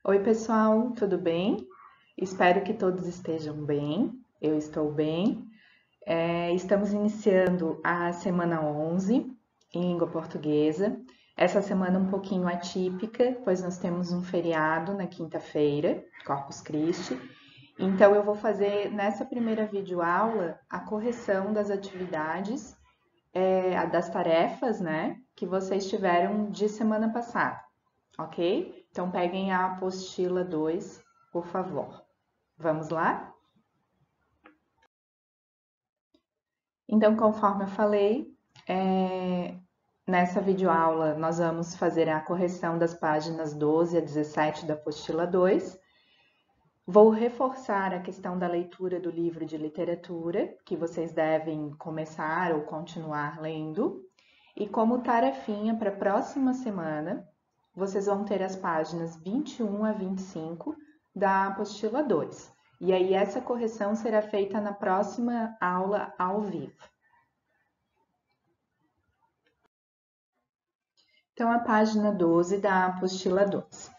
Oi, pessoal, tudo bem? Espero que todos estejam bem. Eu estou bem. Estamos iniciando a semana 11 em língua portuguesa. Essa semana um pouquinho atípica, pois nós temos um feriado na quinta-feira, Corpus Christi. Então, eu vou fazer nessa primeira videoaula a correção das atividades, das tarefas, né, que vocês tiveram de semana passada, ok? Então, peguem a apostila 2, por favor. Vamos lá? Então, conforme eu falei, nessa videoaula nós vamos fazer a correção das páginas 12 a 17 da apostila 2. Vou reforçar a questão da leitura do livro de literatura, que vocês devem começar ou continuar lendo. E como tarefinha para a próxima semana, vocês vão ter as páginas 21 a 25 da apostila 2. E aí essa correção será feita na próxima aula ao vivo. Então, a página 12 da apostila 2.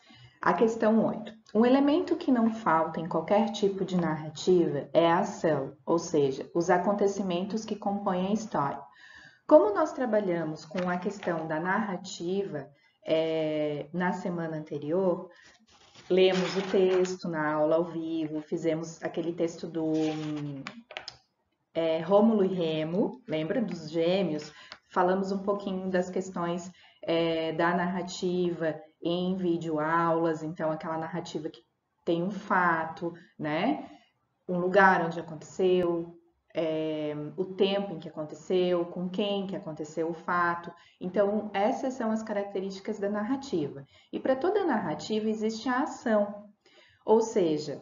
A questão 8. Um elemento que não falta em qualquer tipo de narrativa é a ação, ou seja, os acontecimentos que compõem a história. Como nós trabalhamos com a questão da narrativa na semana anterior, lemos o texto na aula ao vivo, fizemos aquele texto do Rômulo e Remo, lembra dos gêmeos? Falamos um pouquinho das questões da narrativa em videoaulas, então aquela narrativa que tem um fato, né? Um lugar onde aconteceu, o tempo em que aconteceu, com quem que aconteceu o fato. Então, essas são as características da narrativa. E para toda narrativa existe a ação, ou seja,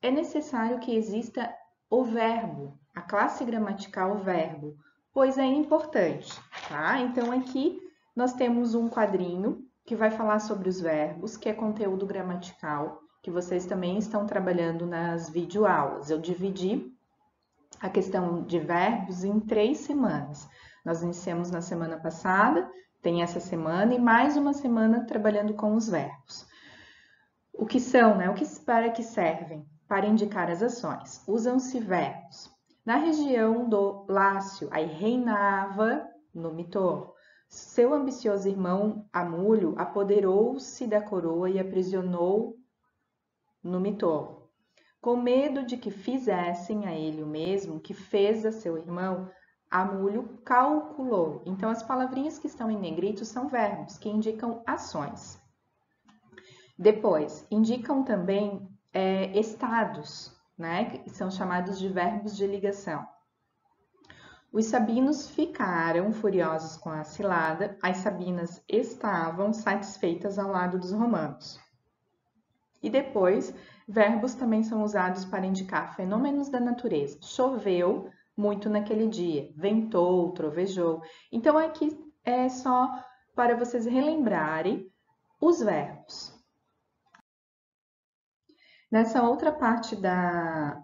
é necessário que exista o verbo, a classe gramatical verbo, pois é importante, tá? Então, aqui nós temos um quadrinho que vai falar sobre os verbos, que é conteúdo gramatical, que vocês também estão trabalhando nas videoaulas. Eu dividi a questão de verbos em 3 semanas. Nós iniciamos na semana passada, tem essa semana e mais uma semana trabalhando com os verbos. O que são, né? Para que servem? Para indicar as ações. Usam-se verbos. Na região do Lácio, aí reinava Numitor. Seu ambicioso irmão Amulho apoderou-se da coroa e aprisionou Numitor. Com medo de que fizessem a ele o mesmo que fez a seu irmão, Amulho calculou. Então, as palavrinhas que estão em negrito são verbos que indicam ações. Depois, indicam também estados, né, que são chamados de verbos de ligação. Os sabinos ficaram furiosos com a cilada, as sabinas estavam satisfeitas ao lado dos romanos. E depois, verbos também são usados para indicar fenômenos da natureza. Choveu muito naquele dia, ventou, trovejou. Então, aqui é só para vocês relembrarem os verbos. Nessa outra parte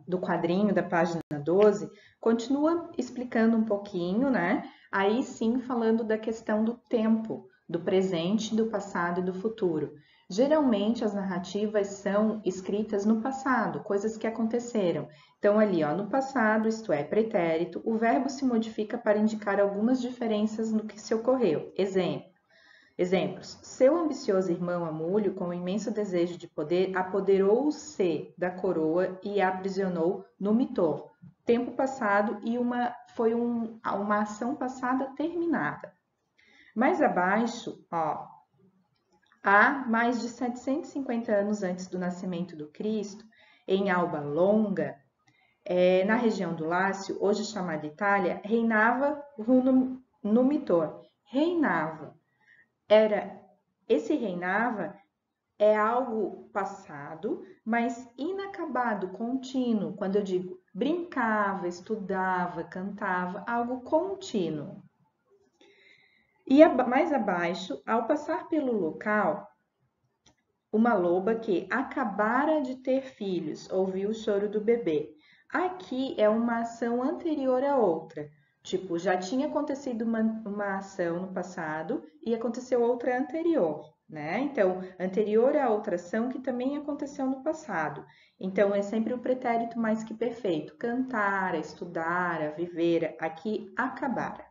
do quadrinho, da página 12, continua explicando um pouquinho, né? Aí sim, falando da questão do tempo, do presente, do passado e do futuro. Geralmente, as narrativas são escritas no passado, coisas que aconteceram. Então, ali, ó, no passado, isto é, pretérito, o verbo se modifica para indicar algumas diferenças no que se ocorreu. Exemplos. Seu ambicioso irmão Amulho, com um imenso desejo de poder, apoderou-se da coroa e a aprisionou Numitor. Tempo passado e foi uma ação passada terminada. Mais abaixo, ó, há mais de 750 anos antes do nascimento do Cristo, em Alba Longa, na região do Lácio, hoje chamada Itália, reinava Numitor. Reinava. Esse reinava é algo passado, mas inacabado, contínuo. Quando eu digo brincava, estudava, cantava, algo contínuo. E mais abaixo, ao passar pelo local, uma loba que acabara de ter filhos ouviu o choro do bebê. Aqui é uma ação anterior a outra. Tipo, já tinha acontecido uma ação no passado e aconteceu outra anterior. né? Então, anterior a outra ação que também aconteceu no passado. Então, é sempre o pretérito mais que perfeito. Cantara, estudara, vivera, aqui acabara.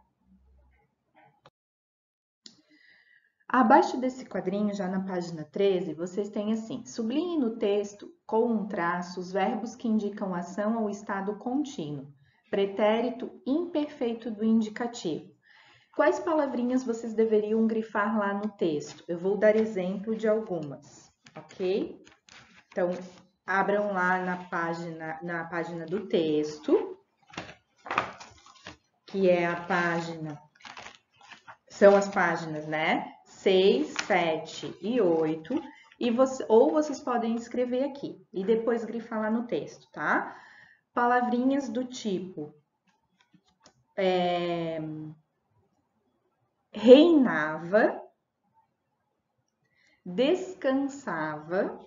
Abaixo desse quadrinho, já na página 13, vocês têm assim: sublinhe no texto, com um traço, os verbos que indicam ação ou estado contínuo, pretérito imperfeito do indicativo. Quais palavrinhas vocês deveriam grifar lá no texto? Eu vou dar exemplo de algumas, ok? Então, abram lá na página do texto, que é a página, são as páginas, né? 6, 7 e 8, ou vocês podem escrever aqui e depois grifar lá no texto, tá? Palavrinhas do tipo reinava, descansava.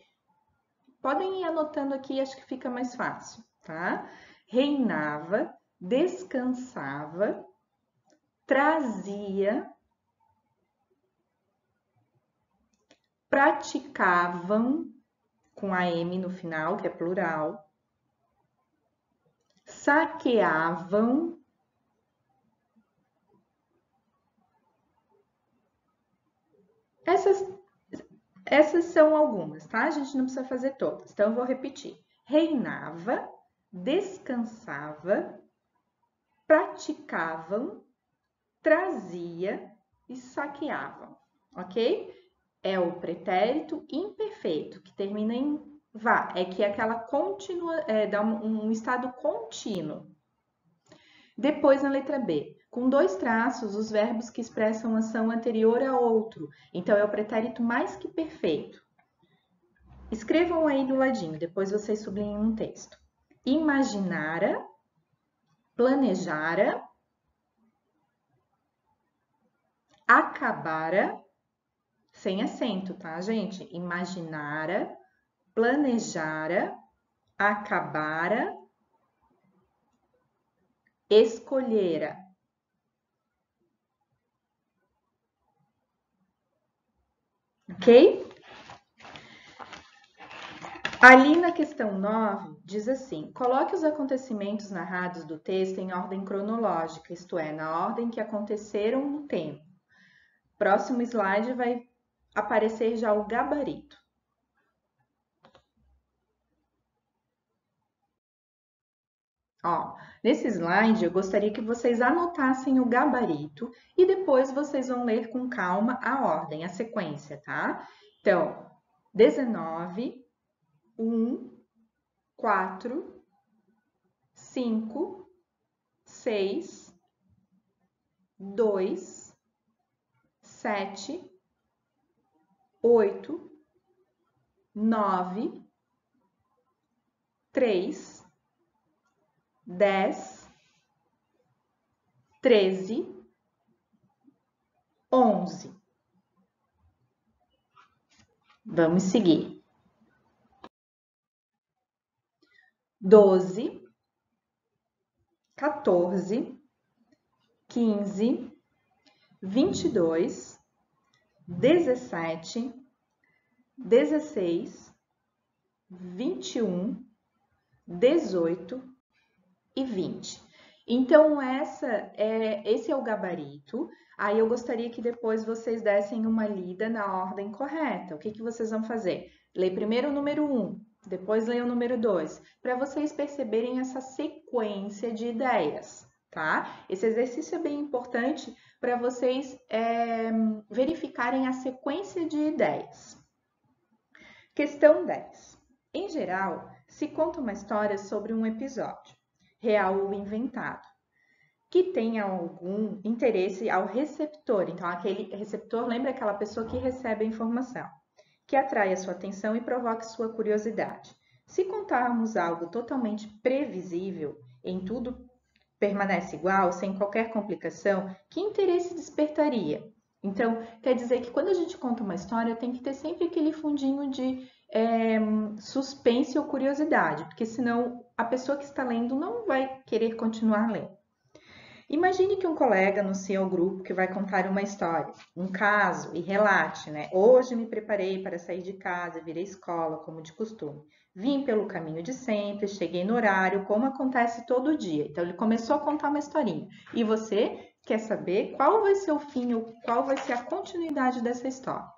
Podem ir anotando aqui, acho que fica mais fácil, tá? Reinava, descansava, trazia, praticavam, com a M no final, que é plural, saqueavam, essas são algumas, tá? A gente não precisa fazer todas, então eu vou repetir. Reinava, descansava, praticavam, trazia e saqueavam, ok? É o pretérito imperfeito, que termina em vá, é que é aquela contínua, dá um estado contínuo. Depois, na letra B, com dois traços, os verbos que expressam ação anterior a outro. Então, é o pretérito mais que perfeito. Escrevam aí do ladinho, depois vocês sublinham um texto. Imaginara, planejara, acabara, sem acento, tá, gente? Imaginara, planejara, acabara, escolhera. Ok? Ali na questão 9, diz assim: coloque os acontecimentos narrados do texto em ordem cronológica, isto é, na ordem que aconteceram no tempo. Próximo slide vai aparecer já o gabarito. Ó, nesse slide, eu gostaria que vocês anotassem o gabarito e depois vocês vão ler com calma a ordem, a sequência, tá? Então, 19, 1, 4, 5, 6, 2, 7, 8, 9, 3, 10, 13, 11. Vamos seguir. 12, 14, 15, 22, 17, 16, 21, 18 e 20. Então, esse é o gabarito. Aí eu gostaria que depois vocês dessem uma lida na ordem correta. O que vocês vão fazer? Lê primeiro o número 1, depois lê o número 2, para vocês perceberem essa sequência de ideias, tá? Esse exercício é bem importante para vocês verificarem a sequência de ideias. Questão 10. Em geral, se conta uma história sobre um episódio, real ou inventado, que tenha algum interesse ao receptor. Então, aquele receptor, lembra aquela pessoa que recebe a informação, que atrai a sua atenção e provoque sua curiosidade. Se contarmos algo totalmente previsível, em tudo permanece igual, sem qualquer complicação, que interesse despertaria? Então, quer dizer que quando a gente conta uma história, tem que ter sempre aquele fundinho de suspense ou curiosidade, porque senão a pessoa que está lendo não vai querer continuar lendo. Imagine que um colega anuncia ao grupo que vai contar uma história, um caso e relate, né? Hoje me preparei para sair de casa, vir à escola, como de costume. Vim pelo caminho de sempre, cheguei no horário, como acontece todo dia. Então ele começou a contar uma historinha. E você quer saber qual vai ser o fim, ou qual vai ser a continuidade dessa história.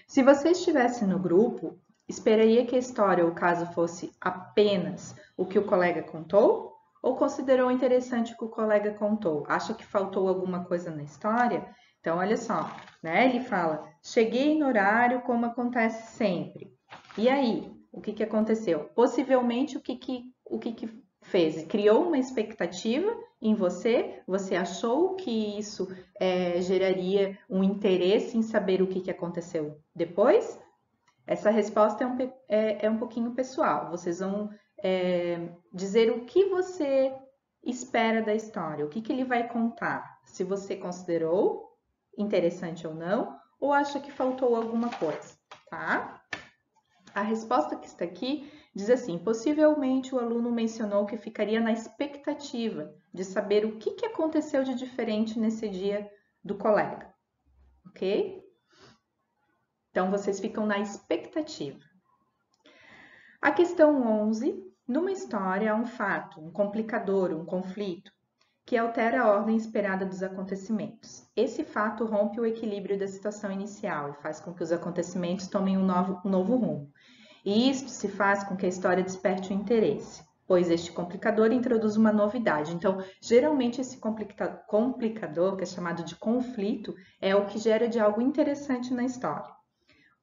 Se você estivesse no grupo, esperaria que a história ou o caso fosse apenas o que o colega contou? Ou considerou interessante o que o colega contou? Acha que faltou alguma coisa na história? Então, olha só, né? Ele fala: cheguei no horário como acontece sempre. E aí, o que aconteceu? Possivelmente, o que fez? Criou uma expectativa em você? Você achou que isso geraria um interesse em saber o que aconteceu depois? Essa resposta é um pouquinho pessoal. Vocês vão dizer o que você espera da história, o que ele vai contar, se você considerou interessante ou acha que faltou alguma coisa, tá? A resposta que está aqui diz assim: possivelmente o aluno mencionou que ficaria na expectativa de saber o que aconteceu de diferente nesse dia do colega, ok? Então, vocês ficam na expectativa. A questão 11, numa história há um fato, um complicador, um conflito, que altera a ordem esperada dos acontecimentos. Esse fato rompe o equilíbrio da situação inicial e faz com que os acontecimentos tomem um novo rumo. E isto se faz com que a história desperte o interesse, pois este complicador introduz uma novidade. Então, geralmente esse complicador, que é chamado de conflito, é o que gera de algo interessante na história.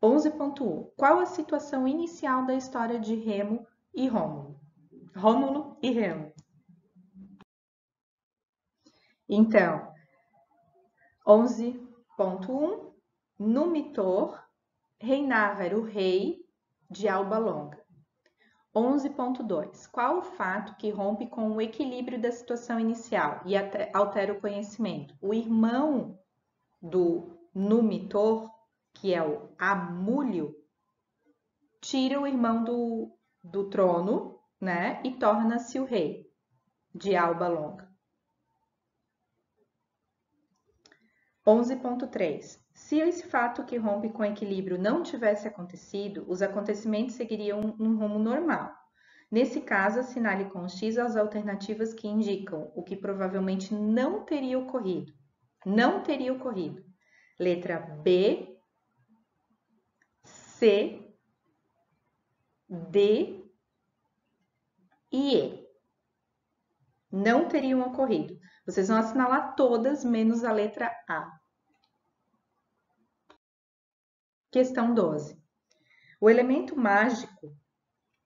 11.1. Qual a situação inicial da história de Remo e Rômulo? Rômulo e Remo. Então, 11.1. Numitor reinava, era o rei de Alba Longa. 11.2. Qual o fato que rompe com o equilíbrio da situação inicial e altera o conhecimento? O irmão do Numitor, que é o Amúlio, tira o irmão do trono, né, e torna-se o rei de Alba Longa. 11.3. Se esse fato que rompe com o equilíbrio não tivesse acontecido, os acontecimentos seguiriam um rumo normal. Nesse caso, assinale com X as alternativas que indicam o que provavelmente não teria ocorrido. Não teria ocorrido. Letra B, C, D e E. Não teriam ocorrido. Vocês vão assinalar todas menos a letra A. Questão 12. O elemento mágico,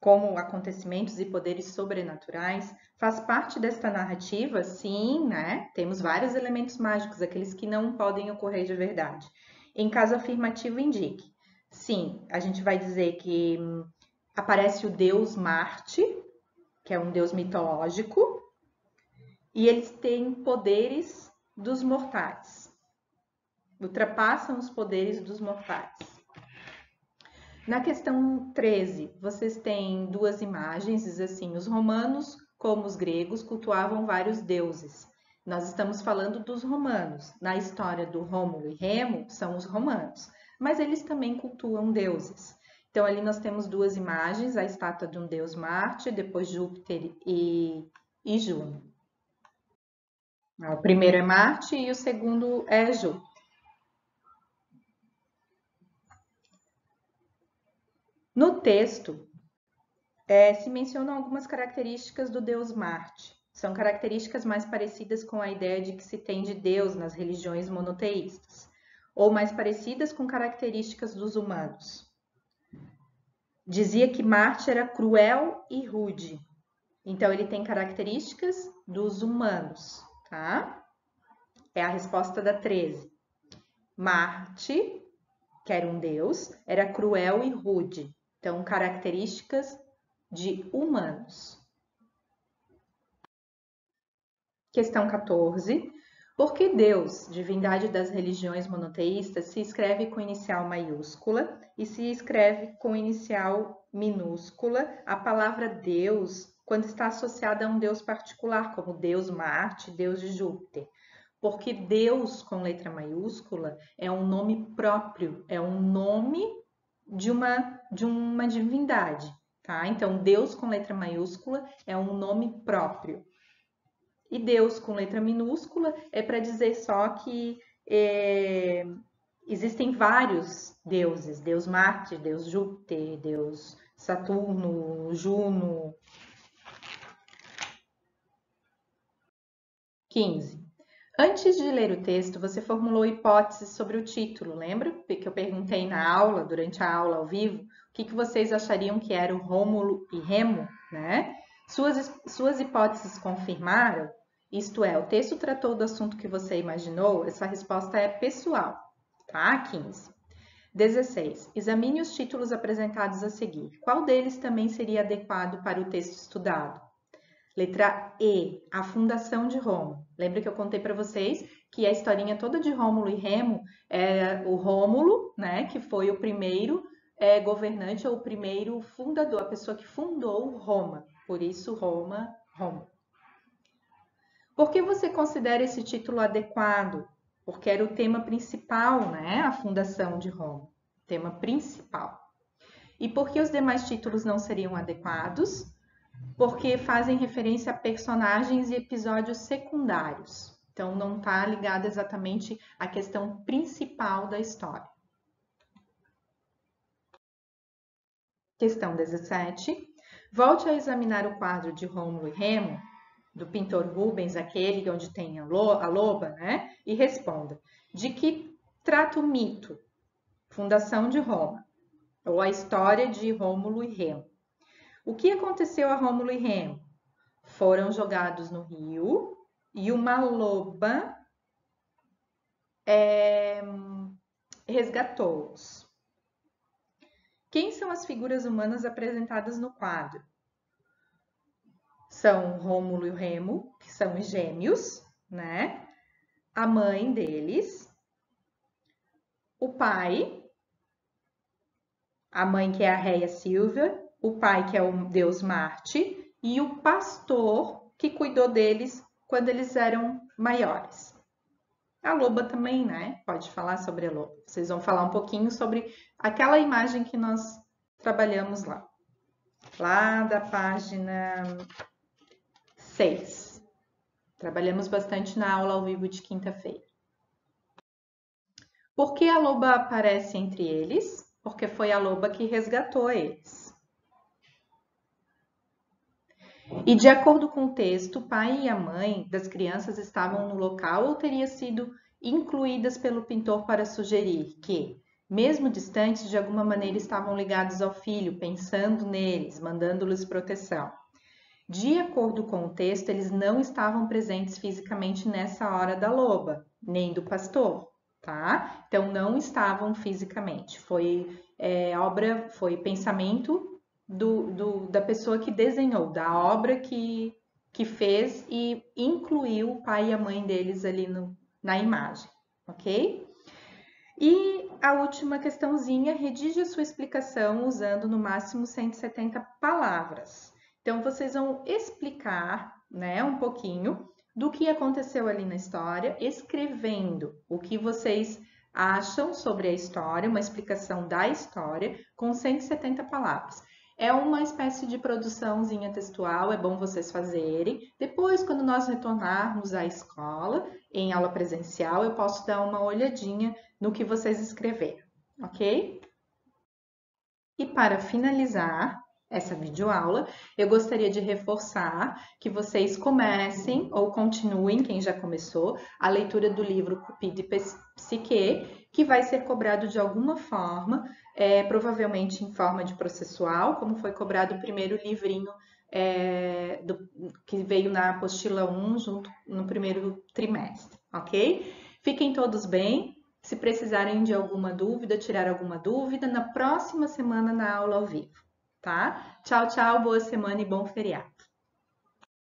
como acontecimentos e poderes sobrenaturais, faz parte desta narrativa? Sim, né? Temos vários elementos mágicos, aqueles que não podem ocorrer de verdade. Em caso afirmativo, indique. Sim, a gente vai dizer que aparece o deus Marte, que é um deus mitológico, e eles têm poderes dos mortais. Ultrapassam os poderes dos mortais. Na questão 13, vocês têm duas imagens, diz assim: os romanos, como os gregos, cultuavam vários deuses. Nós estamos falando dos romanos. Na história do Rômulo e Remo, são os romanos, mas eles também cultuam deuses. Então, ali nós temos duas imagens, a estátua de um deus Marte, depois Júpiter e Juno. O primeiro é Marte e o segundo é Júpiter. No texto, se mencionam algumas características do deus Marte. São características mais parecidas com a ideia de que se tem de Deus nas religiões monoteístas, ou mais parecidas com características dos humanos. Dizia que Marte era cruel e rude. Então, ele tem características dos humanos, tá? É a resposta da 13. Marte, que era um deus, era cruel e rude. Então, características de humanos. Questão 14. Por que Deus, divindade das religiões monoteístas, se escreve com inicial maiúscula e se escreve com inicial minúscula? A palavra Deus quando está associada a um deus particular, como Deus Marte, Deus de Júpiter. Porque Deus, com letra maiúscula, é um nome próprio, é um nome de uma divindade, tá? Então, Deus com letra maiúscula é um nome próprio. E Deus com letra minúscula é para dizer só que existem vários deuses. Deus Marte, Deus Júpiter, Deus Saturno, Juno. 15. Antes de ler o texto, você formulou hipóteses sobre o título, lembra? Que eu perguntei na aula, durante a aula ao vivo, o que vocês achariam que era o Rômulo e Remo, né? Suas hipóteses confirmaram? Isto é, o texto tratou do assunto que você imaginou? Essa resposta é pessoal, tá? 15. 16. Examine os títulos apresentados a seguir. Qual deles também seria adequado para o texto estudado? Letra E, a fundação de Roma. Lembra que eu contei para vocês que a historinha toda de Rômulo e Remo é o Rômulo, né, que foi o primeiro governante ou o primeiro fundador, a pessoa que fundou Roma. Por isso, Roma. Por que você considera esse título adequado? Porque era o tema principal, né, a fundação de Roma. Tema principal. E por que os demais títulos não seriam adequados? Porque fazem referência a personagens e episódios secundários. Então, não está ligado exatamente à questão principal da história. Questão 17. Volte a examinar o quadro de Rômulo e Remo, do pintor Rubens, aquele onde tem a loba, né? E responda. De que trata o mito? Fundação de Roma, ou a história de Rômulo e Remo. O que aconteceu a Rômulo e Remo? Foram jogados no rio e uma loba resgatou-os. Quem são as figuras humanas apresentadas no quadro? São Rômulo e Remo, que são os gêmeos, né? A mãe deles, o pai, a mãe que é a Réia Silvia, o pai que é o deus Marte e o pastor que cuidou deles quando eles eram maiores. A loba também, né? Pode falar sobre a loba. Vocês vão falar um pouquinho sobre aquela imagem que nós trabalhamos lá. Lá da página 6. Trabalhamos bastante na aula ao vivo de quinta-feira. Por que a loba aparece entre eles? Porque foi a loba que resgatou eles. E de acordo com o texto, o pai e a mãe das crianças estavam no local ou teria sido incluídas pelo pintor para sugerir que, mesmo distantes, de alguma maneira estavam ligados ao filho, pensando neles, mandando-lhes proteção. De acordo com o texto, eles não estavam presentes fisicamente nessa hora da loba, nem do pastor, tá? Então, não estavam fisicamente. Foi pensamento da pessoa que desenhou, da obra que fez e incluiu o pai e a mãe deles ali na imagem, ok? E a última questãozinha, redige a sua explicação usando no máximo 170 palavras. Então, vocês vão explicar, né, um pouquinho do que aconteceu ali na história, escrevendo o que vocês acham sobre a história, uma explicação da história com 170 palavras. É uma espécie de produçãozinha textual, é bom vocês fazerem. Depois, quando nós retornarmos à escola, em aula presencial, eu posso dar uma olhadinha no que vocês escreveram, ok? E para finalizar essa videoaula, eu gostaria de reforçar que vocês comecem ou continuem, quem já começou, a leitura do livro Cupido e Psique, que vai ser cobrado de alguma forma, provavelmente em forma de processual, como foi cobrado o primeiro livrinho que veio na apostila 1 junto no primeiro trimestre, ok? Fiquem todos bem. Se precisarem de alguma dúvida, tirar alguma dúvida, na próxima semana na aula ao vivo, tá? Tchau, tchau, boa semana e bom feriado.